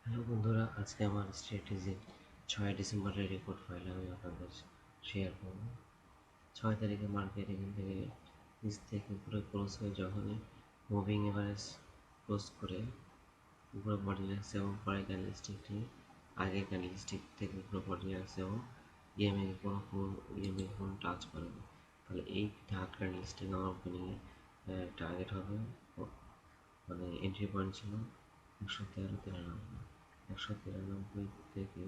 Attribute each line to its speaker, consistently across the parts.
Speaker 1: Hello বন্ধুরা, আজকে আমার স্ট্র্যাটেজি 6 ডিসেম্বরের রিপোর্ট ফাইল আমি আপনাদের শেয়ার করব। 6 তারিখে মার্কেট এখান থেকে নিচ থেকে উপরে ক্লোজ হয়ে যখনই মুভিং এভারেজ ক্লোজ করে উপরে বডি রাখছে এবং পরে ক্যান্ডেলস্টিকটি আগে ক্যান্ডেলস্টিক থেকে উপরে বডি রাখছে এবং ইএমএ কোনো টাচ করেনি। তাহলে এই থার্ড ক্যান্ডেলস্টিক আমার ওপেনিংয়ে টার্গেট হবে, মানে এন্ট্রি পয়েন্ট ছিল 113-93। 193 থেকে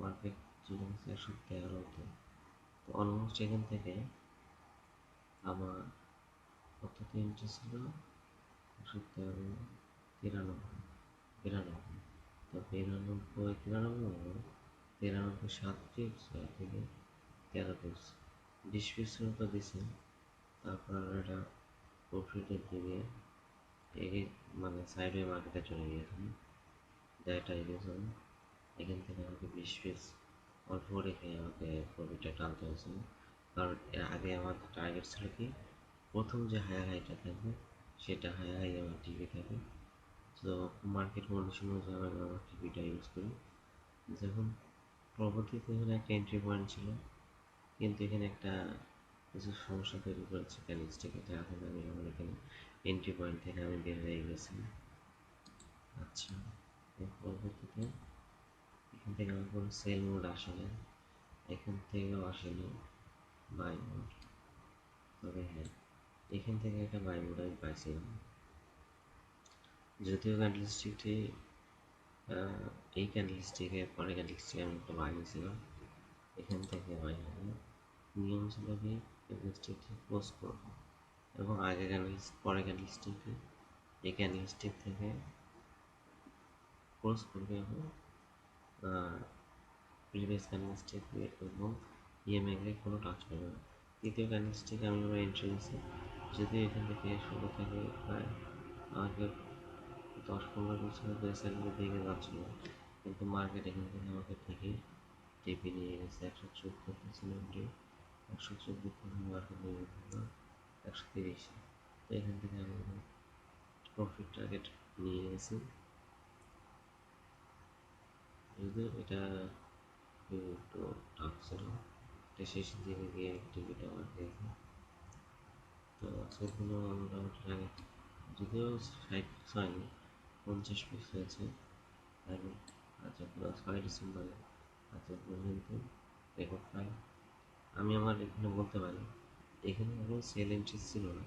Speaker 1: মার্কেট চলে গেছে 113-তে। তো অলমোস্ট এখান থেকে আমার কত এন্ট্রি ছিল, 113, 93, তো 93, 7 পিপস থেকে 13 পিপস 20 পিপস মতো দিছে। তারপর এটা প্রফিটের দিকে এগিয়ে মানে সাইডওয়ে মার্কেটে চলে গিয়েছে। ডেটা ইরেশন এখান থেকে আমাকে 20 পিস অল্প রেখে আমাকে প্রফিটটা টানতে হয়েছিল, কারণ এর আগে আমার টার্গেট ছিল কি প্রথম যে হায়ার হাইটা থাকবে সেটা হায়ার হাই আমার টিভি থাকে। তো মার্কেট কন্ডিশন অনুযায়ী আমি আমার টিভিটা ইউজ করি। যখন পরবর্তীতে এখানে একটা এন্ট্রি পয়েন্ট ছিল, কিন্তু এখানে একটা কিছু সমস্যা তৈরি করেছে ক্যান্ডেলস্টিকে, যার কারণে আমি আমার এখানে এন্ট্রি পয়েন্ট থেকে আমি বের হয়ে গেছি। আচ্ছা, এর পরবর্তীতে এখান থেকে আমার কোনো সেল মোড আসেনি, এখান থেকেও আসেনি বাই মোড। তবে হ্যাঁ, এখান থেকে একটা বাই মোড আমি পাইছিলাম, যদিও ক্যান্ডেলস্টিকটি এই ক্যান্ডেলস্টিকে পরে ক্যান্ডেলস্টিকে আমি একটা বাই নিয়েছিলাম। এখান থেকে বাই হবে, নিয়ম ছিল কি ক্যান্ডেলস্টিকটি ক্লোজ করবো এবং আগে পরে ক্যান্ডেলস্টিকটি এই ক্যান্ডেলস্টিক থেকে ক্লোজ করবে এবং প্রিভিয়াস ক্যান্ডেলস্টিক এবং ইএমএকে কোনো টাচ করবে না। তৃতীয় ক্যান্ডেলস্টিক আমি আমার এন্ট্রি নিয়েছি, যদিও এখান থেকে শুরু থেকে প্রায় আমাকে 10-15 বছর রেসেন্টলি দিকে যাচ্ছিল, কিন্তু মার্কেট এখান থেকে আমাকে ঠিকই টিপি নিয়ে গেছে 114 114 থেকে মার্কেট নিয়ে গেছিল 130। তো এখান থেকে আমি প্রফিট টার্গেট নিয়ে গেছি, যদিও এটা একটু টাফ ছিল। এটা শেষের দিকে গিয়ে টিকিট আমার দিয়েছে। তো আজকের দিনও মোটামুটি লাগে, যদিও 60 হয়নি, 50 পিস হয়েছে। এবং আচ্ছা, পুরো 6 ডিসেম্বরে আজকে পর্যন্ত রেকর্ড পাই। আমি আমার এখানে বলতে পারি এখানে কোনো সেল এন্ট্রি ছিল না।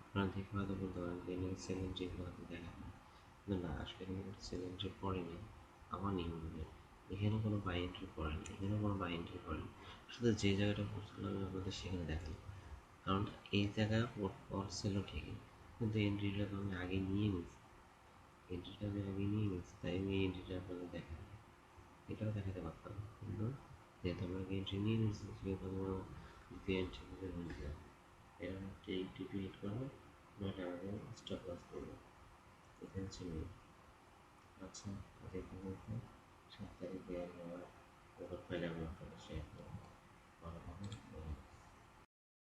Speaker 1: আপনারা দেখে হয়তো বলতে পারেন যে এখানে সেল এন্ট্রি হয়তো দেখা যায়, কিন্তু না, আসলে এখানে কোনো সেল এন্ট্রি পড়েনি আমার নিয়ম অনুযায়ী। এখানে কোনো বাই এন্ট্রি পড়েনি, এখানে কোনো বাই এন্ট্রি পড়েনি, শুধু যে জায়গাটা পড়ছিল আমি আপনাদের সেখানে দেখালাম। কারণ এই জায়গায় পড়ছিল ঠিকই, কিন্তু এন্ট্রিটা তো আমি আগে নিয়ে নিয়েছি, এন্ট্রিটা আমি আগে নিয়ে নিয়েছি, তাই আমি এই এন্ট্রিটা আপনাদের দেখাই। এটাও দেখাতে পারতাম, কিন্তু যেহেতু আমরা এন্ট্রি নিয়ে নিয়েছি সেহেতু আমরা দ্বিতীয় এন্ট্রি থেকে হয়ে যায় এটা এই টিপি হিট করবো, নয়টা আমাকে স্টপ লস করবো। এখানে ছিল। আচ্ছা, দেখুন 7 তারিখে আমার পেপার ফাইলে আমি আপনাদের শেয়ার করবো। ভালো থাকুন।